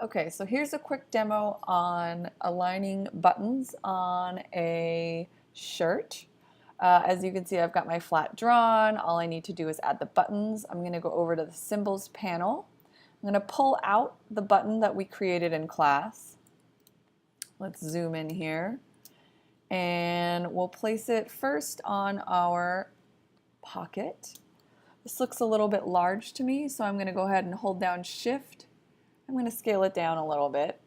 Okay, so here's a quick demo on aligning buttons on a shirt. As you can see, I've got my flat drawn. All I need to do is add the buttons. I'm going to go over to the symbols panel. I'm going to pull out the button that we created in class. Let's zoom in here. And we'll place it first on our pocket. This looks a little bit large to me, so I'm going to go ahead and hold down Shift. I'm going to scale it down a little bit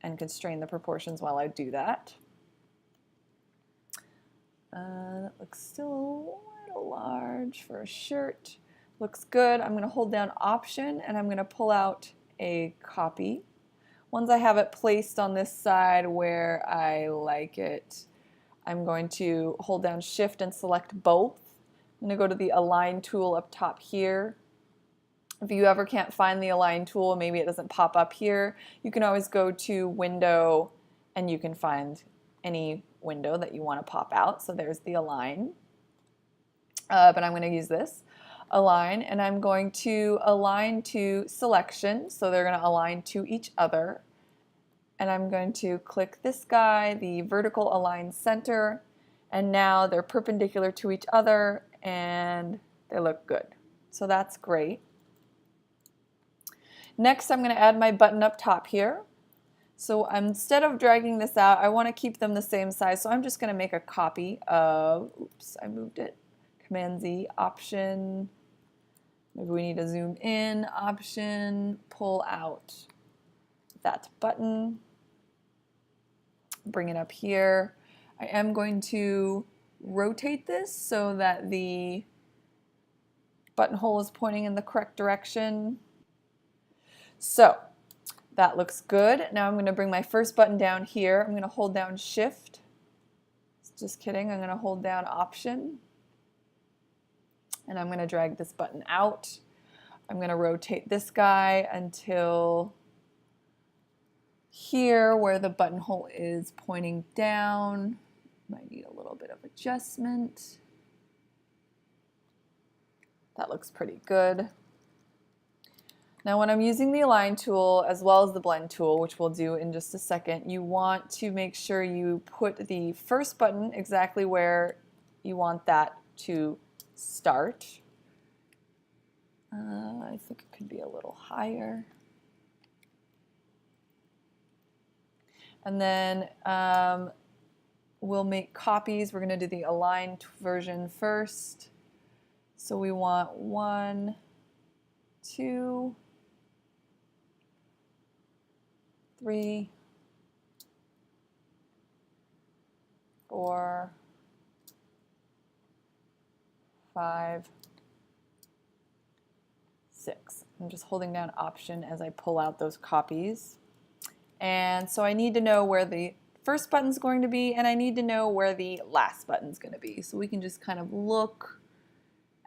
and constrain the proportions while I do that. That looks still a little large for a shirt. Looks good. I'm going to hold down Option and I'm going to pull out a copy. Once I have it placed on this side where I like it, I'm going to hold down Shift and select both. I'm going to go to the Align tool up top here. If you ever can't find the Align tool, maybe it doesn't pop up here, you can always go to Window and you can find any window that you want to pop out. So there's the Align. But I'm going to use this Align, and I'm going to align to Selection, so they're going to align to each other. And I'm going to click this guy, the Vertical Align Center, and now they're perpendicular to each other and they look good. So that's great. Next, I'm going to add my button up top here. So instead of dragging this out, I want to keep them the same size. So I'm just going to make a copy of, oops, I moved it. Command Z, Option. Maybe we need to zoom in, Option, pull out that button. Bring it up here. I am going to rotate this so that the buttonhole is pointing in the correct direction. So that looks good. Now I'm going to bring my first button down here. I'm going to hold down Shift. Just kidding. I'm going to hold down Option. And I'm going to drag this button out. I'm going to rotate this guy until here where the buttonhole is pointing down. Might need a little bit of adjustment. That looks pretty good. Now when I'm using the Align tool as well as the Blend tool, which we'll do in just a second, you want to make sure you put the first button exactly where you want that to start. I think it could be a little higher. And then we'll make copies. We're going to do the aligned version first. So we want 1, 2, 3, 4, 5, 6. I'm just holding down Option as I pull out those copies. And so I need to know where the first button's going to be, and I need to know where the last button's going to be. So we can just kind of look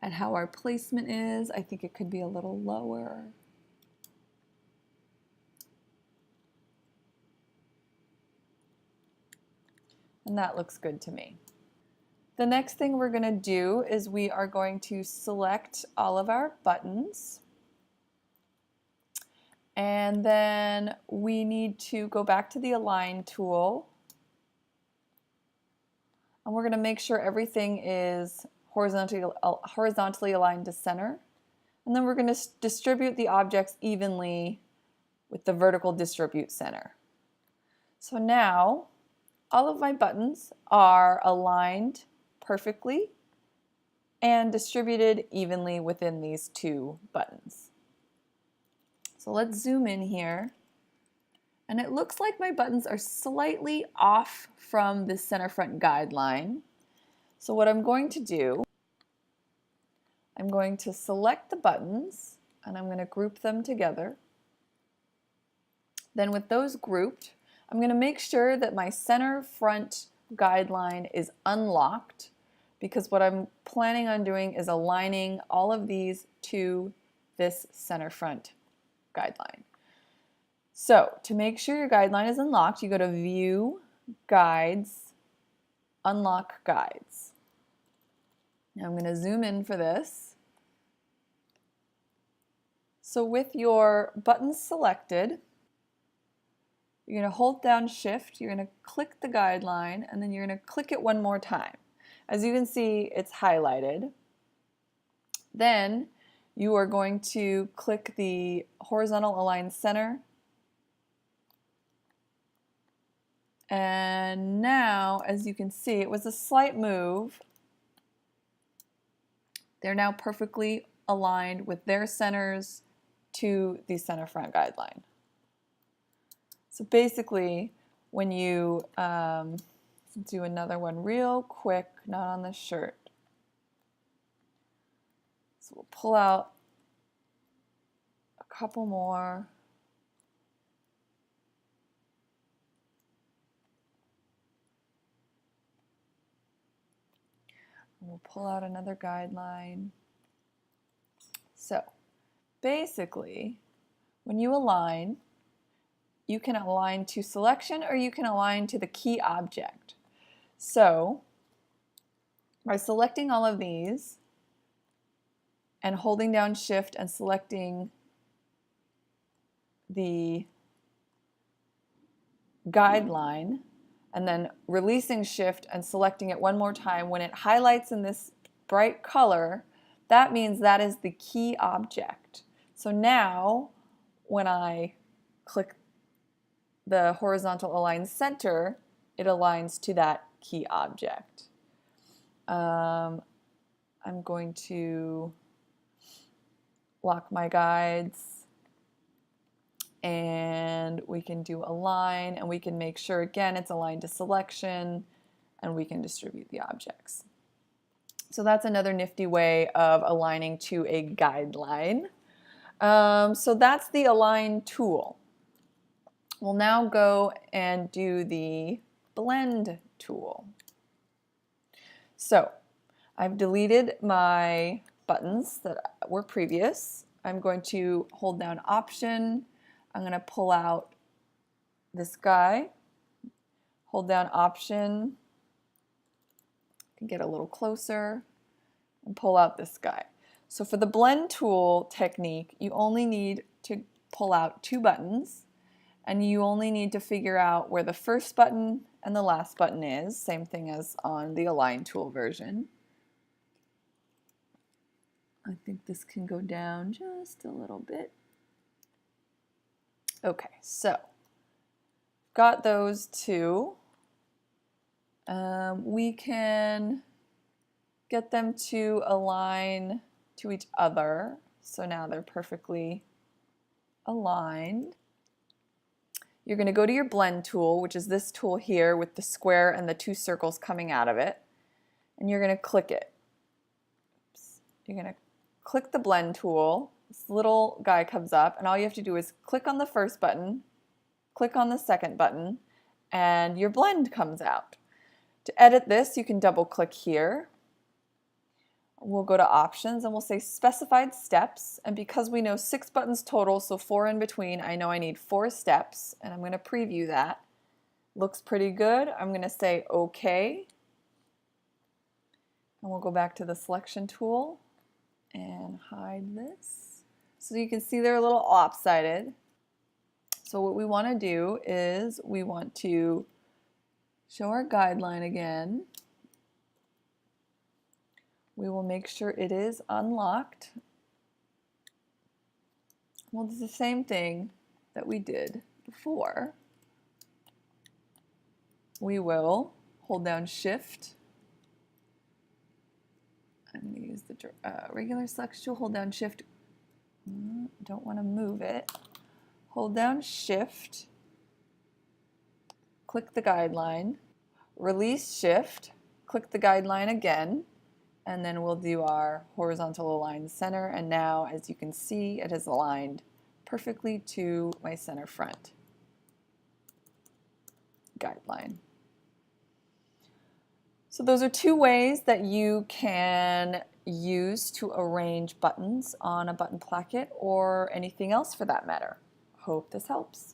at how our placement is. I think it could be a little lower. And that looks good to me. The next thing we're going to do is we are going to select all of our buttons. And then we need to go back to the Align tool. And we're going to make sure everything is horizontally aligned to center. And then we're going to distribute the objects evenly with the vertical distribute center. So now all of my buttons are aligned perfectly and distributed evenly within these two buttons. So let's zoom in here. And it looks like my buttons are slightly off from the center front guideline. So what I'm going to do, I'm going to select the buttons and I'm going to group them together. Then with those grouped, I'm going to make sure that my center front guideline is unlocked, because what I'm planning on doing is aligning all of these to this center front guideline. So to make sure your guideline is unlocked, you go to View, Guides, Unlock Guides. Now I'm going to zoom in for this. So with your buttons selected, You're going to hold down Shift, you're going to click the guideline, and then you're going to click it one more time. As you can see, it's highlighted. Then you are going to click the horizontal align center. And now, as you can see, it was a slight move. They're now perfectly aligned with their centers to the center front guideline. So basically, when you do another one real quick, not on the shirt. So we'll pull out a couple more. We'll pull out another guideline. So basically, when you align, you can align to selection or you can align to the key object. So by selecting all of these and holding down Shift and selecting the guideline and then releasing Shift and selecting it one more time, when it highlights in this bright color, that means that is the key object. So now when I click the horizontal align center, it aligns to that key object. I'm going to lock my guides, and we can do align, and we can make sure again it's aligned to selection, and we can distribute the objects. So that's another nifty way of aligning to a guideline. So that's the align tool. We'll now go and do the blend tool. So I've deleted my buttons that were previous. I'm going to hold down Option. I'm going to pull out this guy, hold down Option, get a little closer, and pull out this guy. So for the blend tool technique, you only need to pull out two buttons, and you only need to figure out where the first button and the last button is, same thing as on the align tool version. I think this can go down just a little bit. Okay, so got those two. We can get them to align to each other. So now they're perfectly aligned. You're going to go to your blend tool, which is this tool here with the square and the two circles coming out of it, and you're going to click it. Oops. You're going to click the blend tool. This little guy comes up, and all you have to do is click on the first button, click on the second button, and your blend comes out. To edit this, you can double click here. We'll go to Options and we'll say Specified Steps, and because we know 6 buttons total, so 4 in between, I know I need 4 steps, and I'm going to preview that. Looks pretty good. I'm going to say OK, and we'll go back to the selection tool and hide this. So you can see they're a little lopsided. So what we want to do is we want to show our guideline again. We will make sure it is unlocked. We'll do the same thing that we did before. We will hold down Shift. I'm going to use the regular selection tool, hold down Shift. Don't want to move it. Hold down Shift. Click the guideline. Release Shift. Click the guideline again. And then we'll do our horizontal align center, and now as you can see it is aligned perfectly to my center front guideline. So those are 2 ways that you can use to arrange buttons on a button placket or anything else for that matter. Hope this helps.